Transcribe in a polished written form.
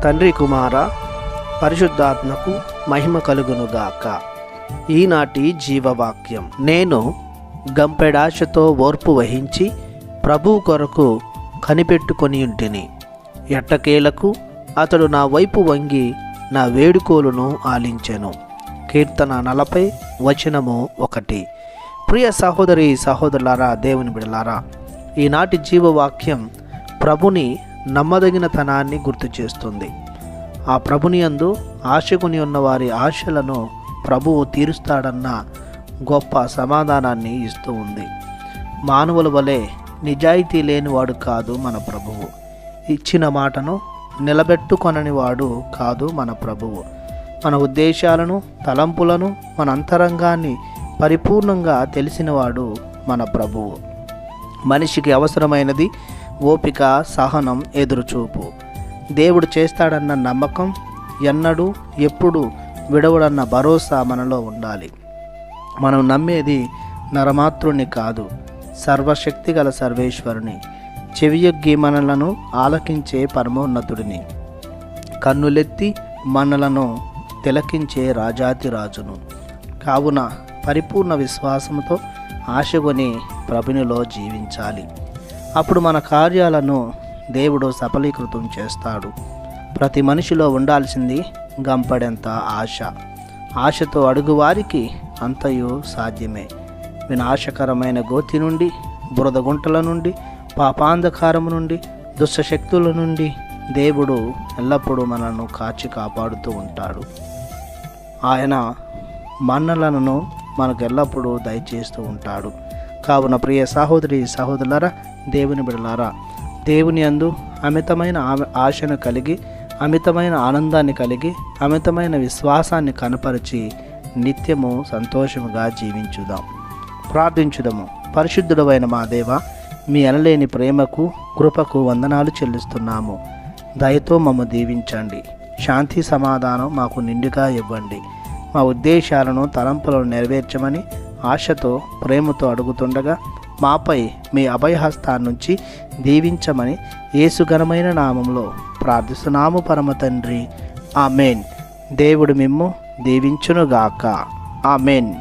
తండ్రి కుమార పరిశుద్ధాత్మకు మహిమ కలుగునుగాక. ఈనాటి జీవవాక్యం. నేను గంపెడాశతో ఓర్పు వహించి ప్రభువు కొరకు కనిపెట్టుకొనియుంటిని. ఎట్టకేలకు అతడు నా వైపు వంగి నా వేడుకోలును ఆలించెను. కీర్తన 40 వచనము 1. ప్రియ సహోదరి సహోదరులారా, దేవుని బిడ్డలారా, ఈనాటి జీవవాక్యం ప్రభుని నమ్మదగినతనాన్ని గుర్తు చేస్తుంది. ఆ ప్రభుని యందు ఆశకుని ఉన్న వారి ఆశలను ప్రభువు తీరుస్తాడన్న గొప్ప సమాధానాన్ని ఇస్తూ ఉంది. మానవుల వలె నిజాయితీ లేనివాడు కాదు మన ప్రభువు. ఇచ్చిన మాటను నిలబెట్టుకొనని వాడు కాదు మన ప్రభువు. మన ఉద్దేశాలను, తలంపులను, మన అంతరంగాన్ని పరిపూర్ణంగా తెలిసినవాడు మన ప్రభువు. మనిషికి అవసరమైనది ఓపిక, సహనం, ఎదురుచూపు. దేవుడు చేస్తాడన్న నమ్మకం, ఎన్నడూ ఎప్పుడు విడవడన్న భరోసా మనలో ఉండాలి. మనం నమ్మేది నరమాతృని కాదు, సర్వశక్తిగల సర్వేశ్వరుని, చెవియొగ్గి మనలను ఆలకించే పరమోన్నతుడిని, కన్నులెత్తి మనలను తిలకించే రాజాతిరాజును. కావున పరిపూర్ణ విశ్వాసంతో ఆశగొని ప్రభునిలో జీవించాలి. అప్పుడు మన కార్యాలను దేవుడు సఫలీకృతం చేస్తాడు. ప్రతి మనిషిలో ఉండాల్సింది గంపడెంత ఆశ. ఆశతో అడుగువారికి అంతయు సాధ్యమే. వినాశకరమైన గోతి నుండి, బురద గుంటల నుండి, పాపాంధకారము నుండి, దుష్టశక్తుల నుండి దేవుడు ఎల్లప్పుడూ మనల్ని కాచి కాపాడుతూ ఉంటాడు. ఆయన మన్నలను మనకు ఎల్లప్పుడూ దయచేస్తూ ఉంటాడు. కావున ప్రియ సహోదరి సహోదరులారా, దేవుని బిడ్డలారా, దేవుని యందు అమితమైన ఆశను కలిగి, అమితమైన ఆనందాన్ని కలిగి, అమితమైన విశ్వాసాన్ని కనపరిచి నిత్యము సంతోషముగా జీవించుదాం. ప్రార్థించుదాము. పరిశుద్ధుడైన మా దేవ, మీ అనలేని ప్రేమకు, కృపకు వందనాలు చెల్లిస్తున్నాము. దయతో మమ్మ దీవించండి. శాంతి సమాధానం మాకు నిండుగా ఇవ్వండి. మా ఉద్దేశాలను, తలంపులను నెరవేర్చమని ఆశతో, ప్రేమతో అడుగుతుండగా మాపై మీ అభయహస్తాన్నించి దీవించమని యేసు ఘనమైన నామంలో ప్రార్థిస్తున్నాము పరమ తండ్రి. ఆమెన్. దేవుడు మిమ్ము దీవించునుగాక. ఆమెన్.